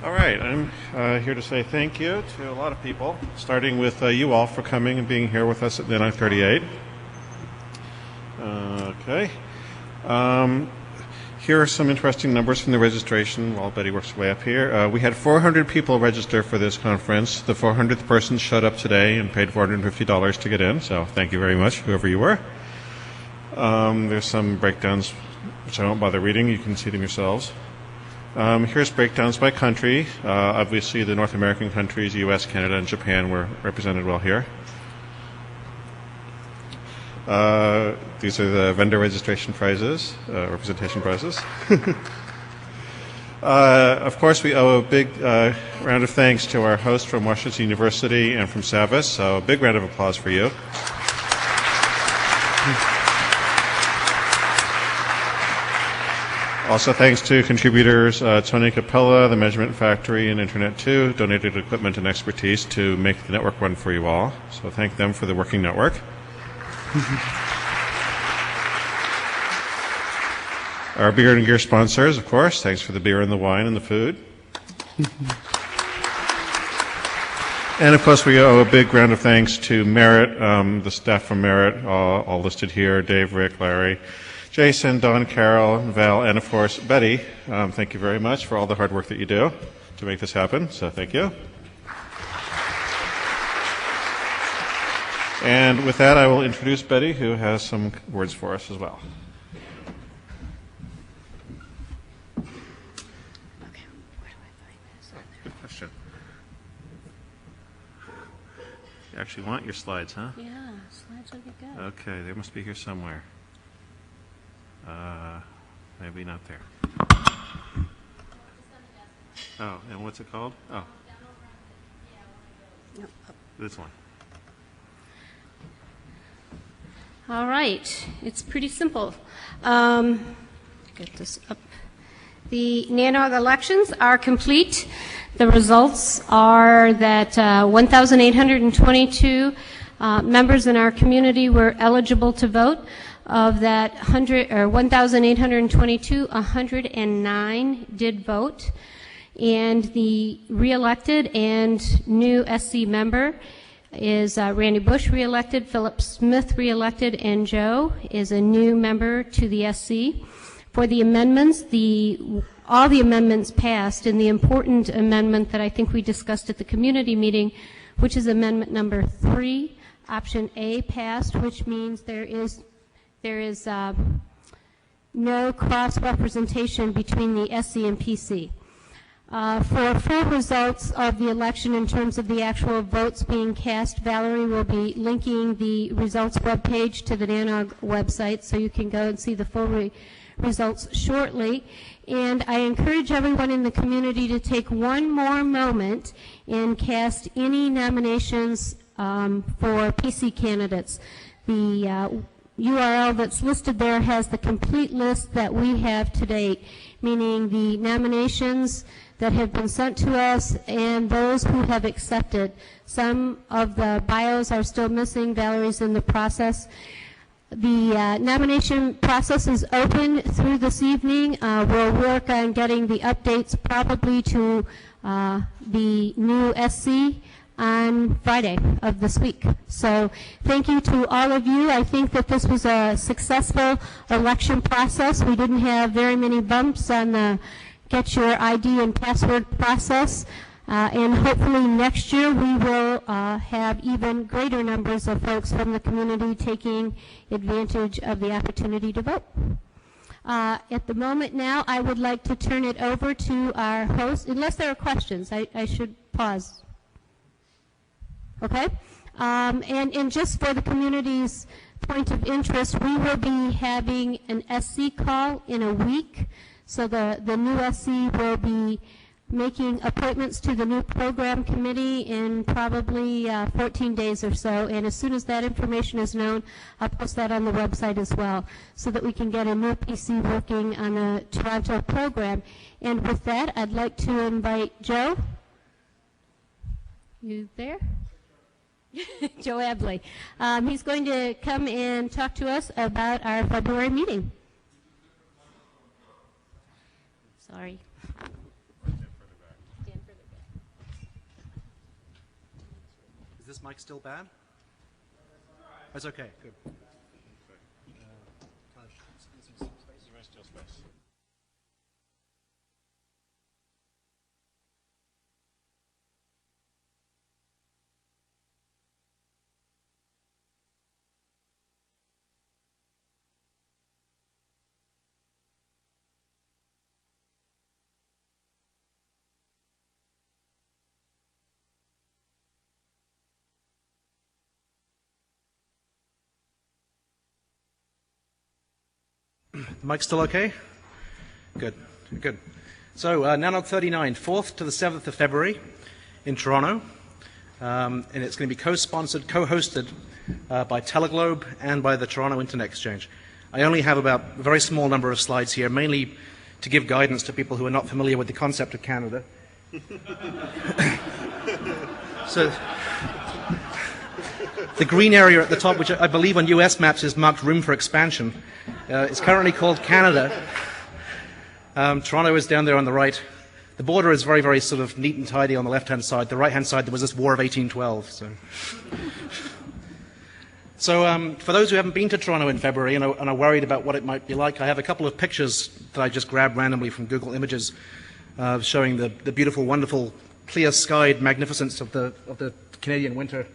All right, I'm here to say thank you to a lot of people, starting with you all for coming and being here with us at NI 38. Okay. Here are some interesting numbers from the registration while Betty works her way up here. We had 400 people register for this conference. The 400th person showed up today and paid $450 to get in, so thank you very much, whoever you were. There's some breakdowns, which I won't bother reading. You can see them yourselves. Here's breakdowns by country. Obviously, the North American countries, U.S., Canada, and Japan were represented well here. These are the vendor registration prizes, representation prizes. Of course, we owe a big round of thanks to our host from Washington University and from Savvis, so a big round of applause for you. Also, thanks to contributors Tony Capella, the Measurement Factory, and Internet 2, donated equipment and expertise to make the network run for you all. So thank them for the working network. Our beer and gear sponsors, of course. Thanks for the beer and the wine and the food. And, of course, we owe a big round of thanks to Merit, the staff from Merit, all listed here, Dave, Rick, Larry, Jason, Don, Carol, Val, and, of course, Betty. Thank you very much for all the hard work that you do to make this happen, so thank you. And with that, I will introduce Betty, who has some words for us as well. Okay, where do I find this? Good question. You actually want your slides, huh? Yeah, slides would be good. Okay, they must be here somewhere. Maybe not there. Oh, and what's it called? Oh, this one. All right, it's pretty simple. Get this up. The NANOG elections are complete. The results are that 1,822 members in our community were eligible to vote. Of that 1,822, 109 did vote. And the re-elected and new SC member is Randy Bush re-elected, Philip Smith re-elected, and Joe is a new member to the SC. For the amendments, all the amendments passed, and the important amendment that I think we discussed at the community meeting, which is amendment number 3, option A passed, which means there is no cross-representation between the SC and PC. For full results of the election in terms of the actual votes being cast, Valerie will be linking the results webpage to the NANOG website, so you can go and see the full results shortly. And I encourage everyone in the community to take one more moment and cast any nominations for PC candidates. The URL that's listed there has the complete list that we have to date, meaning the nominations that have been sent to us and those who have accepted. Some of the bios are still missing. Valerie's in the process. The nomination process is open through this evening. We'll work on getting the updates probably to the new SC on Friday of this week. So thank you to all of you. I think that this was a successful election process. We didn't have very many bumps on the get your ID and password process. And hopefully next year we will have even greater numbers of folks from the community taking advantage of the opportunity to vote. At the moment now, I would like to turn it over to our host, unless there are questions. I should pause. Okay? And just for the community's point of interest, we will be having an SC call in a week. So the new SC will be making appointments to the new program committee in probably 14 days or so. And as soon as that information is known, I'll post that on the website as well so that we can get a new PC working on the Toronto program. And with that, I'd like to invite Joe. You there? Joe Abley. He's going to come and talk to us about our February meeting. Sorry. Stand this mic still bad? That's okay, good. The mic's still okay? Good, good. So, NANOG 39, 4th to the 7th of February in Toronto. And it's going to be co-sponsored, co-hosted by Teleglobe and by the Toronto Internet Exchange. I only have about a very small number of slides here, mainly to give guidance to people who are not familiar with the concept of Canada. So, the green area at the top, which I believe on US maps is marked room for expansion, is currently called Canada. Toronto is down there on the right. The border is very, very sort of neat and tidy on the left-hand side. The right-hand side, there was this War of 1812. So for those who haven't been to Toronto in February and are worried about what it might be like, I have a couple of pictures that I just grabbed randomly from Google Images showing the beautiful, wonderful, clear-skied magnificence of the Canadian winter.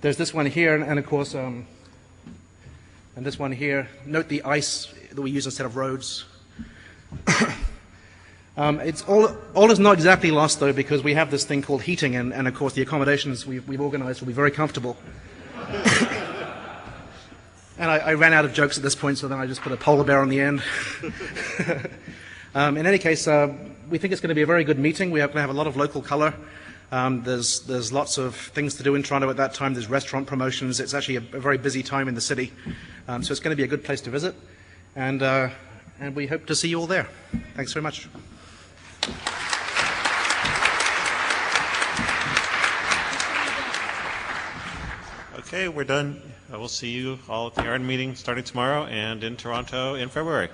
There's this one here, and of course, and this one here. Note the ice that we use instead of roads. It's all is not exactly lost though, because we have this thing called heating, and of course the accommodations we've organised will be very comfortable. And I ran out of jokes at this point, so then I just put a polar bear on the end. In any case, we think it's going to be a very good meeting. We are going to have a lot of local colour. There's lots of things to do in Toronto at that time. There's restaurant promotions. It's actually a very busy time in the city. So it's going to be a good place to visit. And we hope to see you all there. Thanks very much. Okay, we're done. We'll see you all at the ARN meeting starting tomorrow and in Toronto in February.